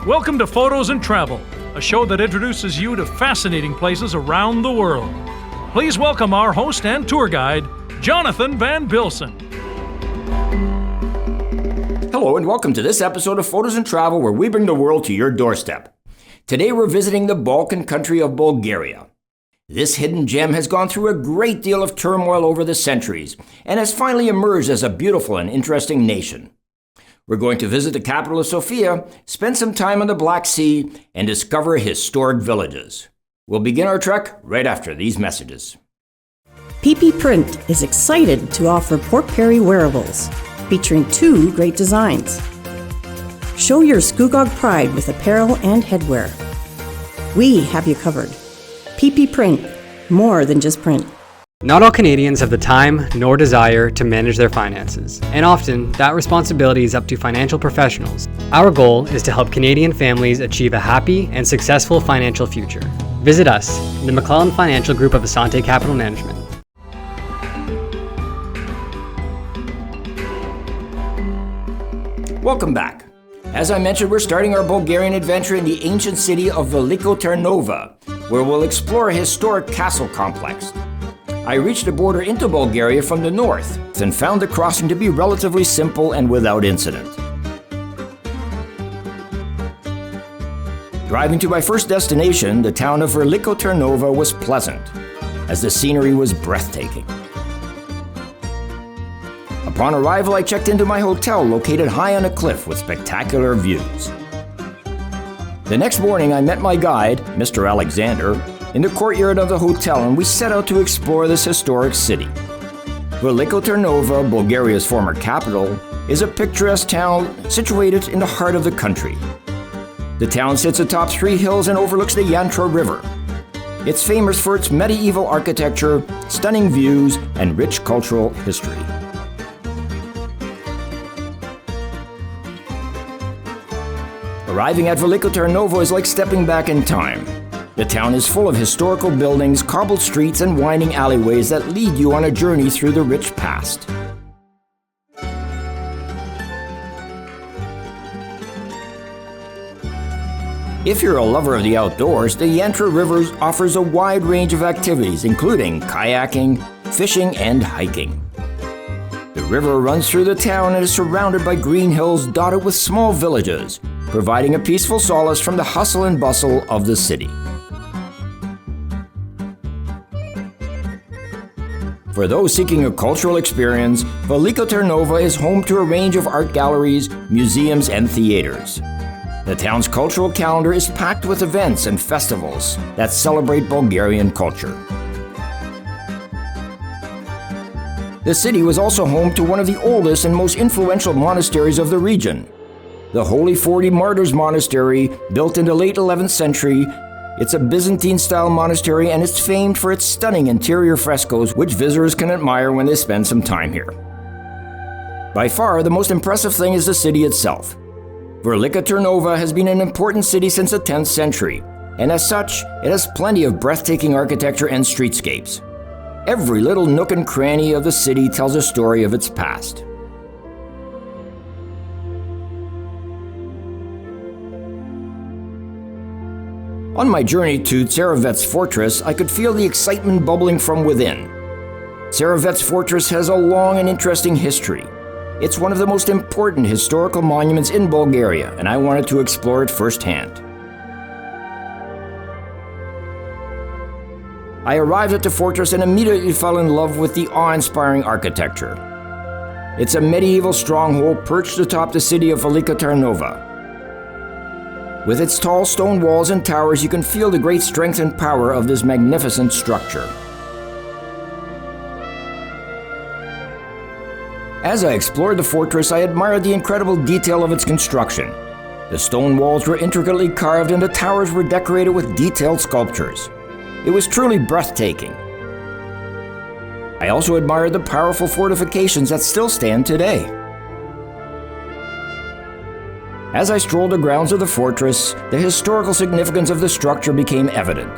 Welcome to Photos and Travel, a show that introduces you to fascinating places around the world. Please welcome our host and tour guide, Jonathan van Bilsen. Hello and welcome to this episode of Photos and Travel, where we bring the world to your doorstep. Today we're visiting the Balkan country of Bulgaria. This hidden gem has gone through a great deal of turmoil over the centuries and has finally emerged as a beautiful and interesting nation. We're going to visit the capital of Sofia, spend some time on the Black Sea, and discover historic villages. We'll begin our trek right after these messages. PP Print is excited to offer Port Perry wearables, featuring two great designs. Show your Skugog pride with apparel and headwear. We have you covered. PP Print, more than just print. Not all Canadians have the time nor desire to manage their finances, and often that responsibility is up to financial professionals. Our goal is to help Canadian families achieve a happy and successful financial future. Visit us, the McClellan Financial Group of Asante Capital Management. Welcome back. As I mentioned, we're starting our Bulgarian adventure in the ancient city of Veliko, Tarnovo, where we'll explore a historic castle complex. I reached the border into Bulgaria from the north and found the crossing to be relatively simple and without incident. Driving to my first destination, the town of Veliko Tarnovo, was pleasant, as the scenery was breathtaking. Upon arrival, I checked into my hotel located high on a cliff with spectacular views. The next morning, I met my guide, Mr. Alexander, in the courtyard of the hotel, and we set out to explore this historic city. Veliko Tarnovo, Bulgaria's former capital, is a picturesque town situated in the heart of the country. The town sits atop three hills and overlooks the Yantro River. It's famous for its medieval architecture, stunning views, and rich cultural history. Arriving at Veliko Tarnovo is like stepping back in time. The town is full of historical buildings, cobbled streets, and winding alleyways that lead you on a journey through the rich past. If you're a lover of the outdoors, the Yantro River offers a wide range of activities, including kayaking, fishing, and hiking. The river runs through the town and is surrounded by green hills dotted with small villages, providing a peaceful solace from the hustle and bustle of the city. For those seeking a cultural experience, Veliko Tarnovo is home to a range of art galleries, museums, and theaters. The town's cultural calendar is packed with events and festivals that celebrate Bulgarian culture. The city was also home to one of the oldest and most influential monasteries of the region, the Holy 40 Martyrs Monastery, built in the late 11th century. It's a Byzantine-style monastery, and it's famed for its stunning interior frescoes, which visitors can admire when they spend some time here. By far, the most impressive thing is the city itself. Veliko Tarnovo has been an important city since the 10th century, and as such, it has plenty of breathtaking architecture and streetscapes. Every little nook and cranny of the city tells a story of its past. On my journey to Tsarevets Fortress, I could feel the excitement bubbling from within. Tsarevets Fortress has a long and interesting history. It's one of the most important historical monuments in Bulgaria, and I wanted to explore it firsthand. I arrived at the fortress and immediately fell in love with the awe-inspiring architecture. It's a medieval stronghold perched atop the city of Veliko Tarnovo. With its tall stone walls and towers, you can feel the great strength and power of this magnificent structure. As I explored the fortress, I admired the incredible detail of its construction. The stone walls were intricately carved and the towers were decorated with detailed sculptures. It was truly breathtaking. I also admired the powerful fortifications that still stand today. As I strolled the grounds of the fortress, the historical significance of the structure became evident.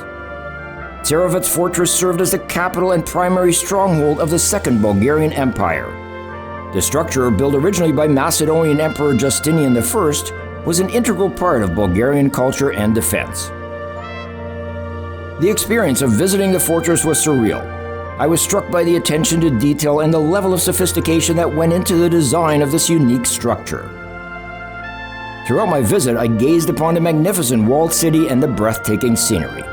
Tsarevets Fortress served as the capital and primary stronghold of the Second Bulgarian Empire. The structure, built originally by Macedonian Emperor Justinian I, was an integral part of Bulgarian culture and defense. The experience of visiting the fortress was surreal. I was struck by the attention to detail and the level of sophistication that went into the design of this unique structure. Throughout my visit, I gazed upon the magnificent walled city and the breathtaking scenery.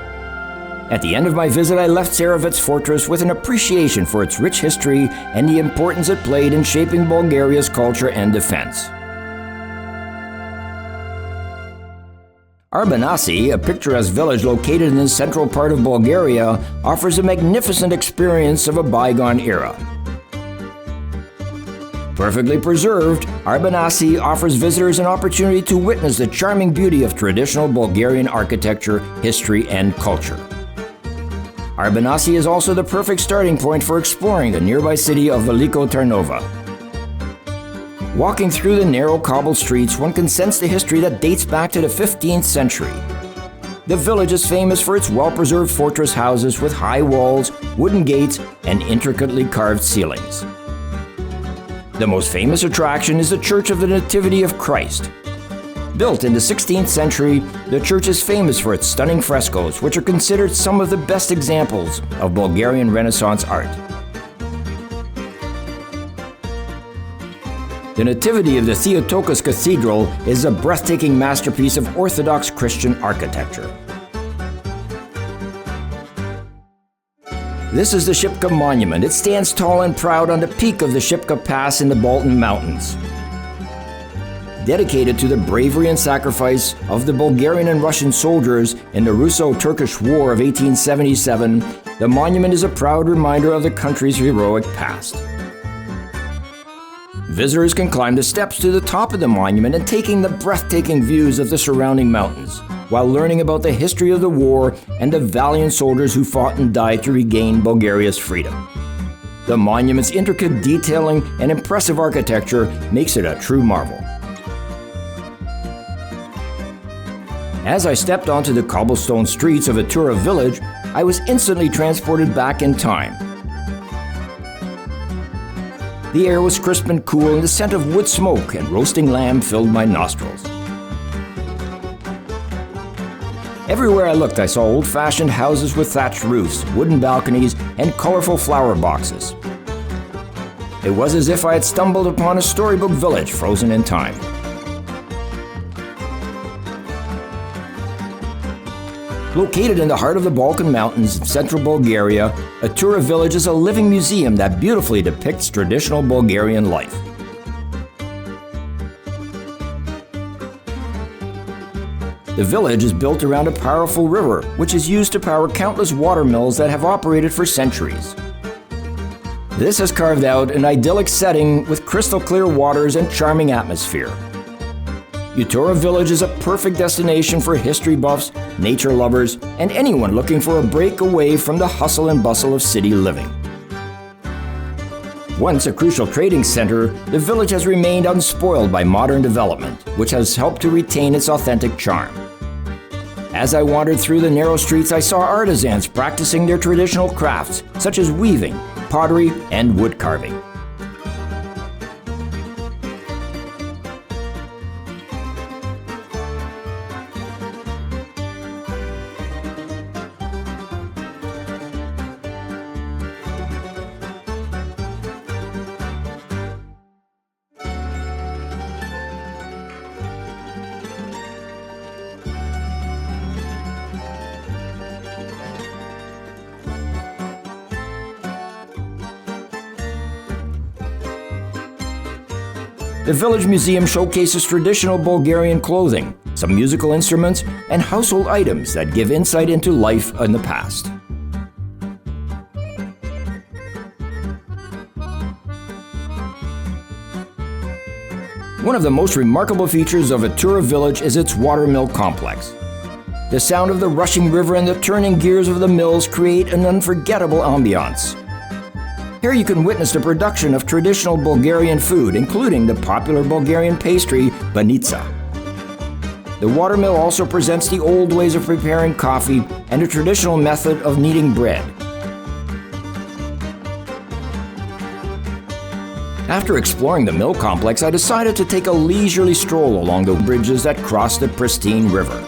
At the end of my visit, I left Tsarevets Fortress with an appreciation for its rich history and the importance it played in shaping Bulgaria's culture and defense. Arbanasi, a picturesque village located in the central part of Bulgaria, offers a magnificent experience of a bygone era. Perfectly preserved, Arbanasi offers visitors an opportunity to witness the charming beauty of traditional Bulgarian architecture, history, and culture. Arbanasi is also the perfect starting point for exploring the nearby city of Veliko Tarnovo. Walking through the narrow cobbled streets, one can sense the history that dates back to the 15th century. The village is famous for its well-preserved fortress houses with high walls, wooden gates, and intricately carved ceilings. The most famous attraction is the Church of the Nativity of Christ. Built in the 16th century, the church is famous for its stunning frescoes, which are considered some of the best examples of Bulgarian Renaissance art. The Nativity of the Theotokos Cathedral is a breathtaking masterpiece of Orthodox Christian architecture. This is the Shipka monument. It stands tall and proud on the peak of the Shipka Pass in the Balkan Mountains. Dedicated to the bravery and sacrifice of the Bulgarian and Russian soldiers in the Russo-Turkish War of 1877, the monument is a proud reminder of the country's heroic past. Visitors can climb the steps to the top of the monument and taking the breathtaking views of the surrounding mountains, while learning about the history of the war and the valiant soldiers who fought and died to regain Bulgaria's freedom. The monument's intricate detailing and impressive architecture makes it a true marvel. As I stepped onto the cobblestone streets of Etar village, I was instantly transported back in time. The air was crisp and cool, and the scent of wood smoke and roasting lamb filled my nostrils. Everywhere I looked, I saw old-fashioned houses with thatched roofs, wooden balconies, and colorful flower boxes. It was as if I had stumbled upon a storybook village frozen in time. Located in the heart of the Balkan Mountains in central Bulgaria, Etar village is a living museum that beautifully depicts traditional Bulgarian life. The village is built around a powerful river, which is used to power countless water mills that have operated for centuries. This has carved out an idyllic setting with crystal clear waters and charming atmosphere. Etar village is a perfect destination for history buffs, nature lovers, and anyone looking for a break away from the hustle and bustle of city living. Once a crucial trading center, the village has remained unspoiled by modern development, which has helped to retain its authentic charm. As I wandered through the narrow streets, I saw artisans practicing their traditional crafts, such as weaving, pottery, and wood carving. The village museum showcases traditional Bulgarian clothing, some musical instruments, and household items that give insight into life in the past. One of the most remarkable features of Etar village is its watermill complex. The sound of the rushing river and the turning gears of the mills create an unforgettable ambiance. Here you can witness the production of traditional Bulgarian food, including the popular Bulgarian pastry, banitsa. The watermill also presents the old ways of preparing coffee and a traditional method of kneading bread. After exploring the mill complex, I decided to take a leisurely stroll along the bridges that cross the pristine river.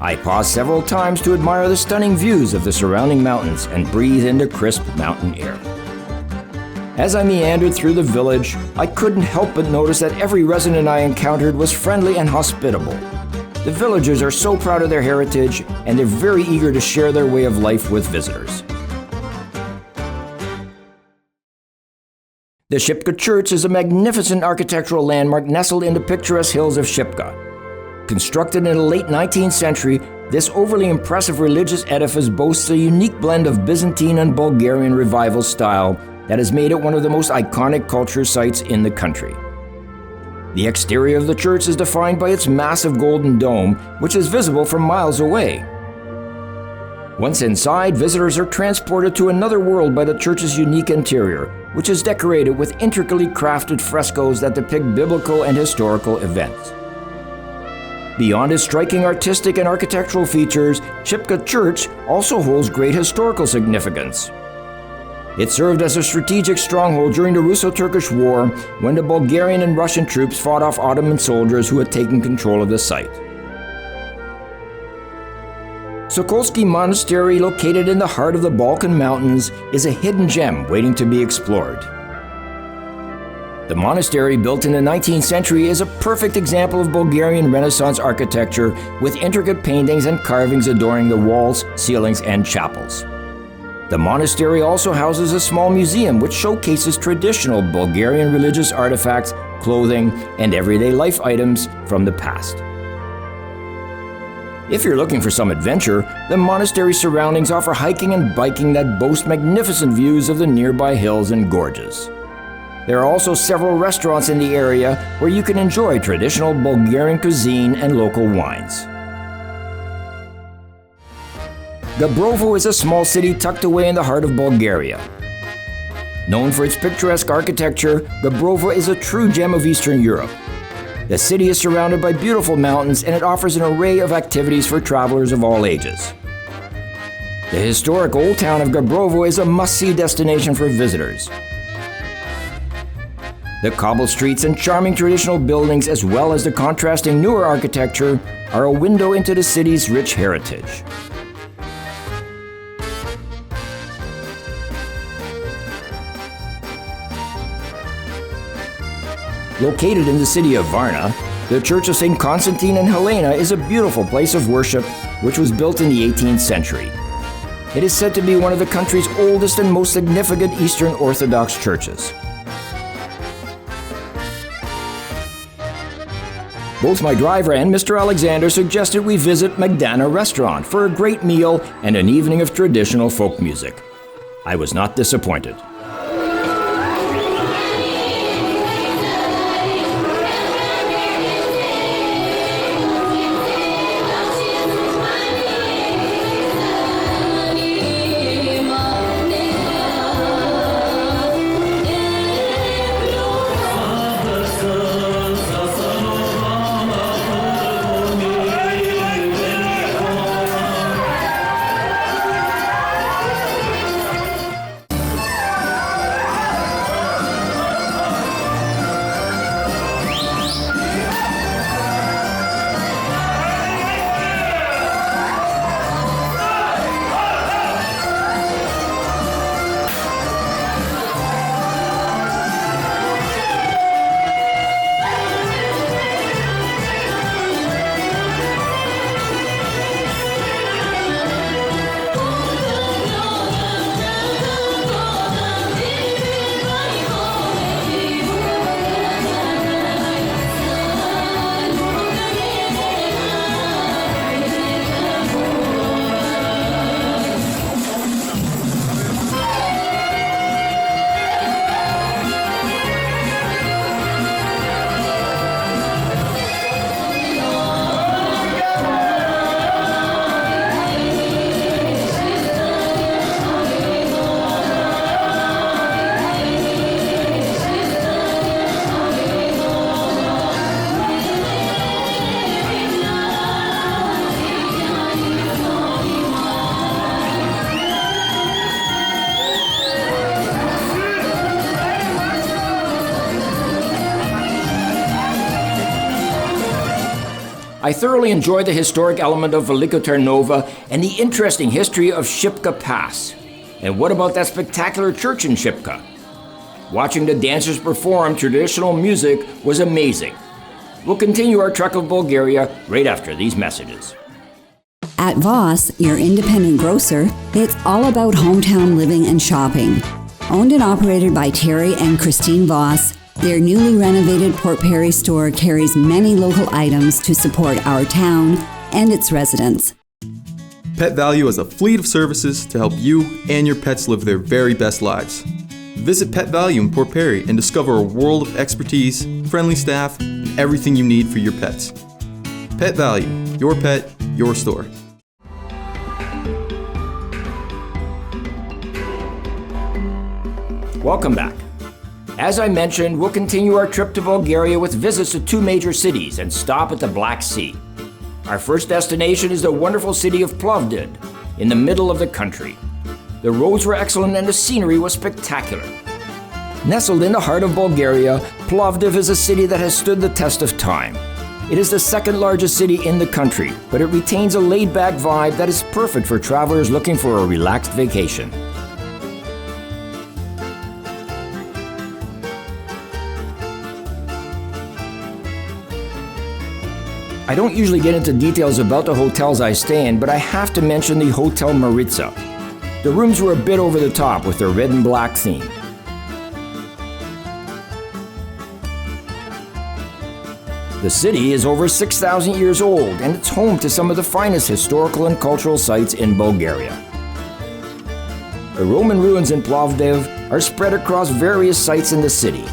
I paused several times to admire the stunning views of the surrounding mountains and breathe in the crisp mountain air. As I meandered through the village, I couldn't help but notice that every resident I encountered was friendly and hospitable. The villagers are so proud of their heritage, and they're very eager to share their way of life with visitors. The Shipka Church is a magnificent architectural landmark nestled in the picturesque hills of Shipka. Constructed in the late 19th century, this overly impressive religious edifice boasts a unique blend of Byzantine and Bulgarian revival style that has made it one of the most iconic culture sites in the country. The exterior of the church is defined by its massive golden dome, which is visible from miles away. Once inside, visitors are transported to another world by the church's unique interior, which is decorated with intricately crafted frescoes that depict biblical and historical events. Beyond its striking artistic and architectural features, Shipka Church also holds great historical significance. It served as a strategic stronghold during the Russo-Turkish War when the Bulgarian and Russian troops fought off Ottoman soldiers who had taken control of the site. Sokolski Monastery, located in the heart of the Balkan Mountains, is a hidden gem waiting to be explored. The monastery, built in the 19th century, is a perfect example of Bulgarian Renaissance architecture with intricate paintings and carvings adorning the walls, ceilings, and chapels. The monastery also houses a small museum which showcases traditional Bulgarian religious artifacts, clothing, and everyday life items from the past. If you're looking for some adventure, the monastery surroundings offer hiking and biking that boast magnificent views of the nearby hills and gorges. There are also several restaurants in the area where you can enjoy traditional Bulgarian cuisine and local wines. Gabrovo is a small city tucked away in the heart of Bulgaria. Known for its picturesque architecture, Gabrovo is a true gem of Eastern Europe. The city is surrounded by beautiful mountains, and it offers an array of activities for travelers of all ages. The historic old town of Gabrovo is a must-see destination for visitors. The cobbled streets and charming traditional buildings, as well as the contrasting newer architecture, are a window into the city's rich heritage. Located in the city of Varna, the Church of St. Constantine and Helena is a beautiful place of worship which was built in the 18th century. It is said to be one of the country's oldest and most significant Eastern Orthodox churches. Both my driver and Mr. Alexander suggested we visit Magdana Restaurant for a great meal and an evening of traditional folk music. I was not disappointed. I thoroughly enjoyed the historic element of Veliko Tarnovo and the interesting history of Shipka Pass. And what about that spectacular church in Shipka? Watching the dancers perform traditional music was amazing. We'll continue our trek of Bulgaria right after these messages. At Voss, your independent grocer, it's all about hometown living and shopping. Owned and operated by Terry and Christine Voss, their newly renovated Port Perry store carries many local items to support our town and its residents. Pet Value has a fleet of services to help you and your pets live their very best lives. Visit Pet Value in Port Perry and discover a world of expertise, friendly staff, and everything you need for your pets. Pet Value, your pet, your store. Welcome back. As I mentioned, we'll continue our trip to Bulgaria with visits to two major cities and stop at the Black Sea. Our first destination is the wonderful city of Plovdiv, in the middle of the country. The roads were excellent and the scenery was spectacular. Nestled in the heart of Bulgaria, Plovdiv is a city that has stood the test of time. It is the second largest city in the country, but it retains a laid-back vibe that is perfect for travelers looking for a relaxed vacation. I don't usually get into details about the hotels I stay in, but I have to mention the Hotel Maritza. The rooms were a bit over the top with their red and black theme. The city is over 6,000 years old, and it's home to some of the finest historical and cultural sites in Bulgaria. The Roman ruins in Plovdiv are spread across various sites in the city.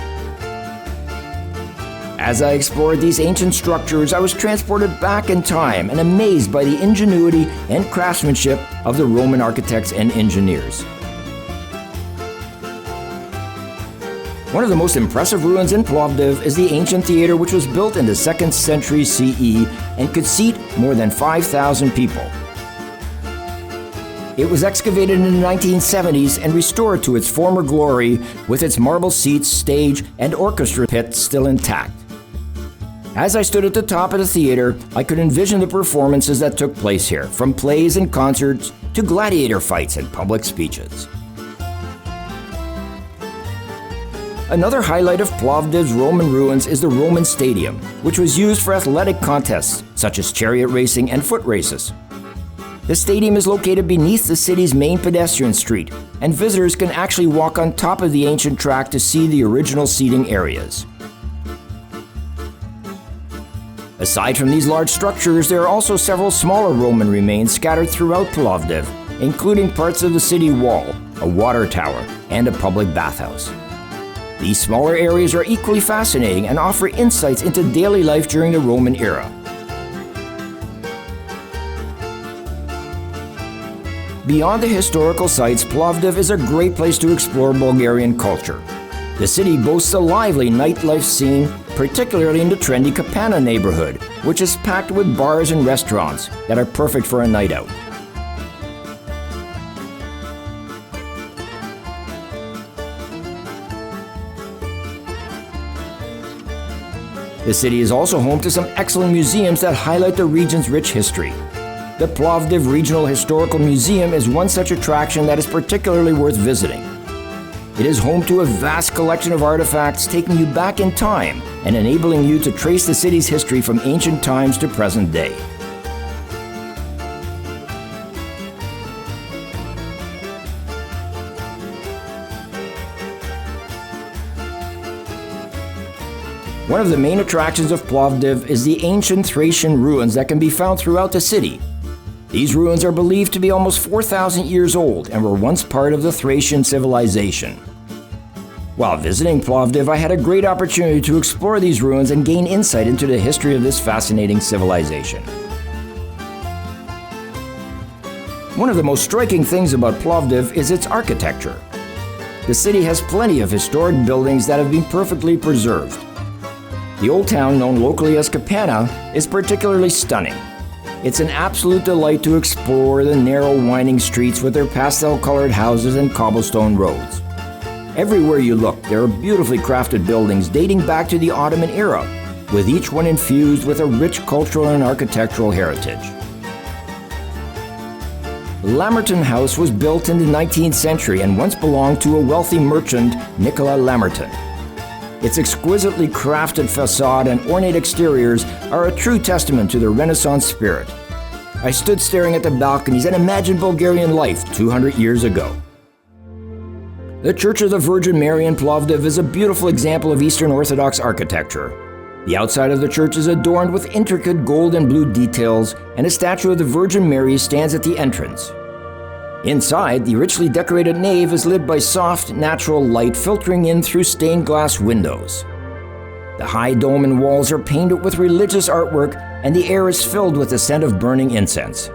As I explored these ancient structures, I was transported back in time and amazed by the ingenuity and craftsmanship of the Roman architects and engineers. One of the most impressive ruins in Plovdiv is the ancient theater, which was built in the 2nd century CE and could seat more than 5,000 people. It was excavated in the 1970s and restored to its former glory with its marble seats, stage, and orchestra pit still intact. As I stood at the top of the theater, I could envision the performances that took place here, from plays and concerts to gladiator fights and public speeches. Another highlight of Plovdiv's Roman ruins is the Roman Stadium, which was used for athletic contests such as chariot racing and foot races. The stadium is located beneath the city's main pedestrian street, and visitors can actually walk on top of the ancient track to see the original seating areas. Aside from these large structures, there are also several smaller Roman remains scattered throughout Plovdiv, including parts of the city wall, a water tower, and a public bathhouse. These smaller areas are equally fascinating and offer insights into daily life during the Roman era. Beyond the historical sites, Plovdiv is a great place to explore Bulgarian culture. The city boasts a lively nightlife scene, particularly in the trendy Kapana neighborhood, which is packed with bars and restaurants that are perfect for a night out. The city is also home to some excellent museums that highlight the region's rich history. The Plovdiv Regional Historical Museum is one such attraction that is particularly worth visiting. It is home to a vast collection of artifacts taking you back in time and enabling you to trace the city's history from ancient times to present day. One of the main attractions of Plovdiv is the ancient Thracian ruins that can be found throughout the city. These ruins are believed to be almost 4,000 years old and were once part of the Thracian civilization. While visiting Plovdiv, I had a great opportunity to explore these ruins and gain insight into the history of this fascinating civilization. One of the most striking things about Plovdiv is its architecture. The city has plenty of historic buildings that have been perfectly preserved. The old town, known locally as Kapana, is particularly stunning. It's an absolute delight to explore the narrow, winding streets with their pastel-colored houses and cobblestone roads. Everywhere you look, there are beautifully crafted buildings dating back to the Ottoman era, with each one infused with a rich cultural and architectural heritage. Lamerton House was built in the 19th century and once belonged to a wealthy merchant, Nicola Lamerton. Its exquisitely crafted facade and ornate exteriors are a true testament to the Renaissance spirit. I stood staring at the balconies and imagined Bulgarian life 200 years ago. The Church of the Virgin Mary in Plovdiv is a beautiful example of Eastern Orthodox architecture. The outside of the church is adorned with intricate gold and blue details, and a statue of the Virgin Mary stands at the entrance. Inside, the richly decorated nave is lit by soft, natural light filtering in through stained glass windows. The high dome and walls are painted with religious artwork, and the air is filled with the scent of burning incense.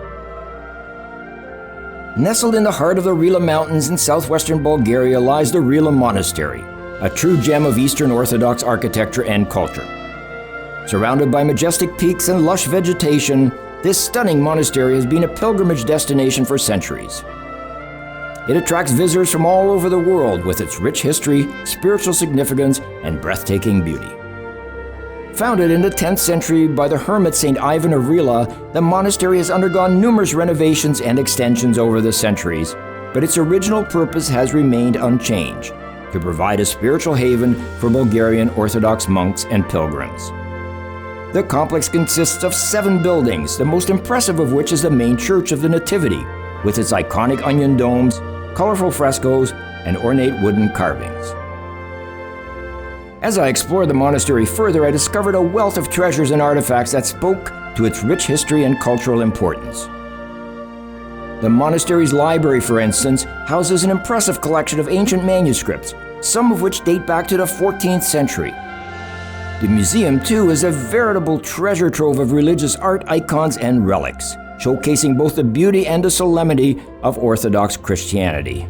Nestled in the heart of the Rila Mountains in southwestern Bulgaria lies the Rila Monastery, a true gem of Eastern Orthodox architecture and culture. Surrounded by majestic peaks and lush vegetation, this stunning monastery has been a pilgrimage destination for centuries. It attracts visitors from all over the world with its rich history, spiritual significance, and breathtaking beauty. Founded in the 10th century by the hermit Saint Ivan of Rila, the monastery has undergone numerous renovations and extensions over the centuries, but its original purpose has remained unchanged, to provide a spiritual haven for Bulgarian Orthodox monks and pilgrims. The complex consists of 7 buildings, the most impressive of which is the main Church of the Nativity, with its iconic onion domes, colorful frescoes, and ornate wooden carvings. As I explored the monastery further, I discovered a wealth of treasures and artifacts that spoke to its rich history and cultural importance. The monastery's library, for instance, houses an impressive collection of ancient manuscripts, some of which date back to the 14th century. The museum, too, is a veritable treasure trove of religious art, icons, and relics, showcasing both the beauty and the solemnity of Orthodox Christianity.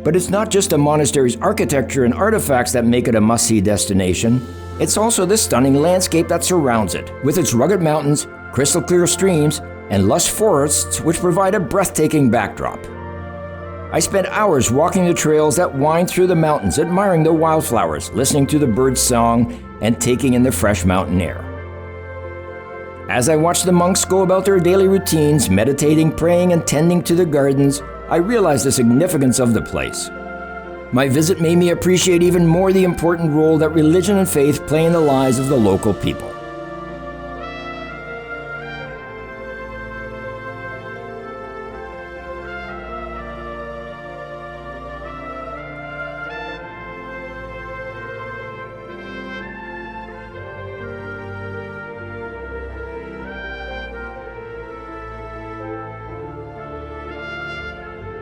But it's not just the monastery's architecture and artifacts that make it a must-see destination. It's also the stunning landscape that surrounds it, with its rugged mountains, crystal-clear streams, and lush forests which provide a breathtaking backdrop. I spent hours walking the trails that wind through the mountains, admiring the wildflowers, listening to the birds' song, and taking in the fresh mountain air. As I watched the monks go about their daily routines, meditating, praying, and tending to the gardens, I realized the significance of the place. My visit made me appreciate even more the important role that religion and faith play in the lives of the local people.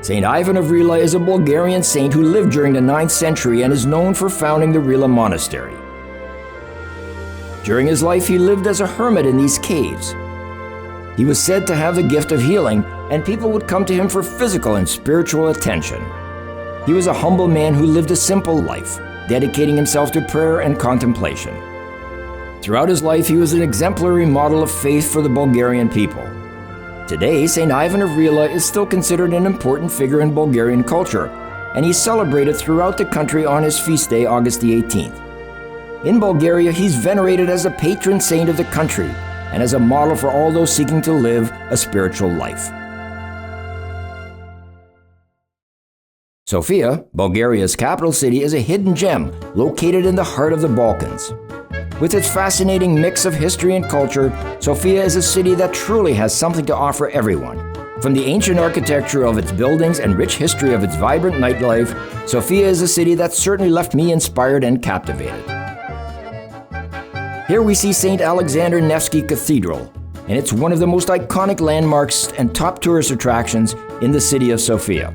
Saint Ivan of Rila is a Bulgarian saint who lived during the 9th century and is known for founding the Rila Monastery. During his life, he lived as a hermit in these caves. He was said to have the gift of healing, and people would come to him for physical and spiritual attention. He was a humble man who lived a simple life, dedicating himself to prayer and contemplation. Throughout his life, he was an exemplary model of faith for the Bulgarian people. Today, Saint Ivan of Rila is still considered an important figure in Bulgarian culture, and he's celebrated throughout the country on his feast day, August the 18th. In Bulgaria, he's venerated as a patron saint of the country and as a model for all those seeking to live a spiritual life. Sofia, Bulgaria's capital city, is a hidden gem located in the heart of the Balkans. With its fascinating mix of history and culture, Sofia is a city that truly has something to offer everyone. From the ancient architecture of its buildings and rich history of its vibrant nightlife, Sofia is a city that certainly left me inspired and captivated. Here we see St. Alexander Nevsky Cathedral, and it's one of the most iconic landmarks and top tourist attractions in the city of Sofia.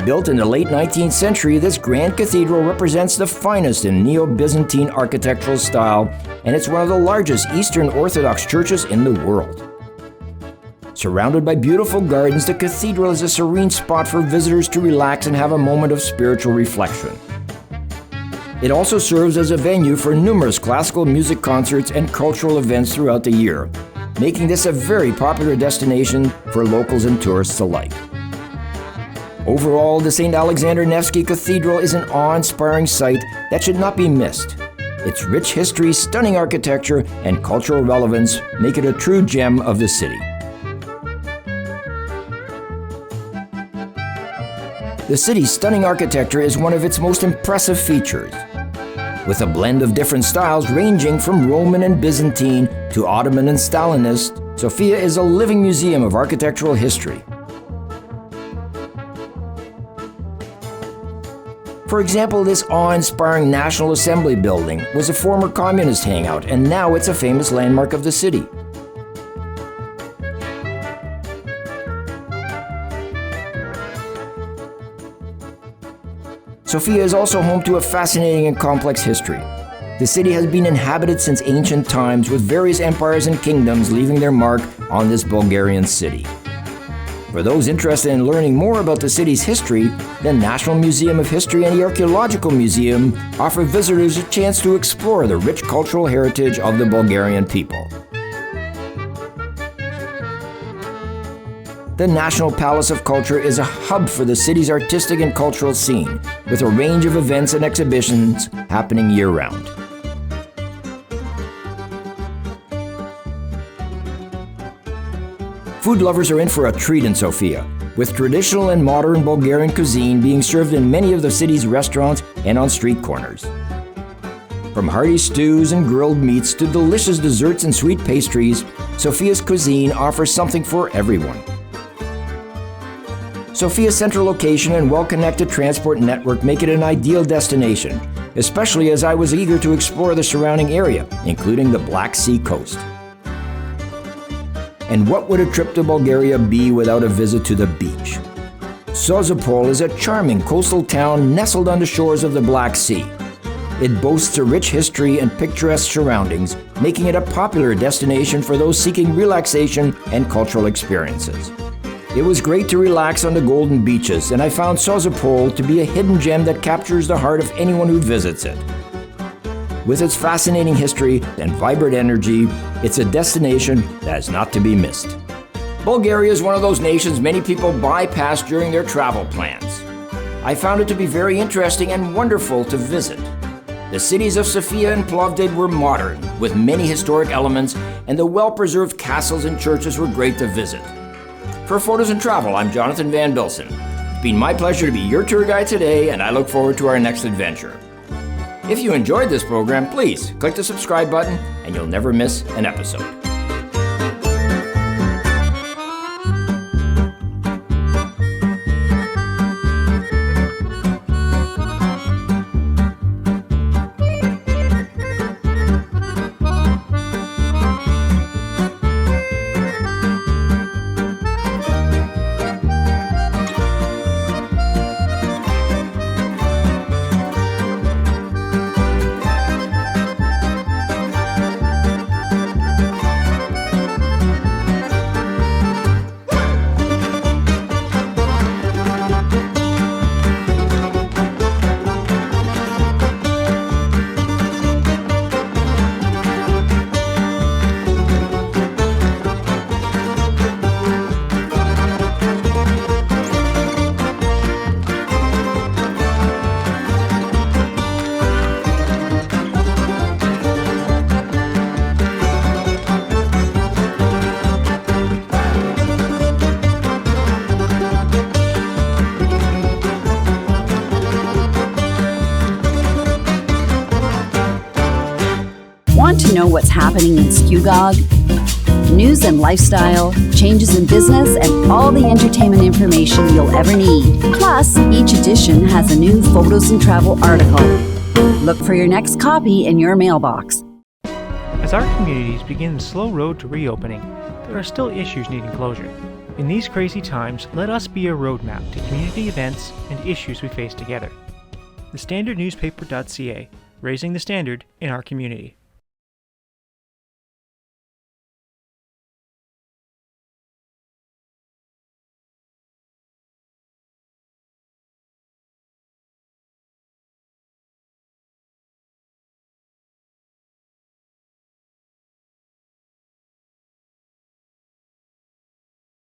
Built in the late 19th century, this grand cathedral represents the finest in Neo-Byzantine architectural style, and it's one of the largest Eastern Orthodox churches in the world. Surrounded by beautiful gardens, the cathedral is a serene spot for visitors to relax and have a moment of spiritual reflection. It also serves as a venue for numerous classical music concerts and cultural events throughout the year, making this a very popular destination for locals and tourists alike. Overall, the St. Alexander Nevsky Cathedral is an awe-inspiring sight that should not be missed. Its rich history, stunning architecture, and cultural relevance make it a true gem of the city. The city's stunning architecture is one of its most impressive features. With a blend of different styles ranging from Roman and Byzantine to Ottoman and Stalinist, Sofia is a living museum of architectural history. For example, this awe-inspiring National Assembly building was a former communist hangout, and now it's a famous landmark of the city. Sofia is also home to a fascinating and complex history. The city has been inhabited since ancient times, with various empires and kingdoms leaving their mark on this Bulgarian city. For those interested in learning more about the city's history, the National Museum of History and the Archaeological Museum offer visitors a chance to explore the rich cultural heritage of the Bulgarian people. The National Palace of Culture is a hub for the city's artistic and cultural scene, with a range of events and exhibitions happening year-round. Food lovers are in for a treat in Sofia, with traditional and modern Bulgarian cuisine being served in many of the city's restaurants and on street corners. From hearty stews and grilled meats to delicious desserts and sweet pastries, Sofia's cuisine offers something for everyone. Sofia's central location and well-connected transport network make it an ideal destination, especially as I was eager to explore the surrounding area, including the Black Sea coast. And what would a trip to Bulgaria be without a visit to the beach? Sozopol is a charming coastal town nestled on the shores of the Black Sea. It boasts a rich history and picturesque surroundings, making it a popular destination for those seeking relaxation and cultural experiences. It was great to relax on the golden beaches, and I found Sozopol to be a hidden gem that captures the heart of anyone who visits it. With its fascinating history and vibrant energy, it's a destination that is not to be missed. Bulgaria is one of those nations many people bypass during their travel plans. I found it to be very interesting and wonderful to visit. The cities of Sofia and Plovdiv were modern, with many historic elements, and the well-preserved castles and churches were great to visit. For photosNtravel, I'm Jonathan van Bilsen. It's been my pleasure to be your tour guide today, and I look forward to our next adventure. If you enjoyed this program, please click the subscribe button and you'll never miss an episode. Want to know what's happening in Skugog? News and lifestyle, changes in business, and all the entertainment information you'll ever need. Plus, each edition has a new photosNtravel article. Look for your next copy in your mailbox. As our communities begin the slow road to reopening, there are still issues needing closure. In these crazy times, let us be a roadmap to community events and issues we face together. TheStandardNewspaper.ca, raising the standard in our community.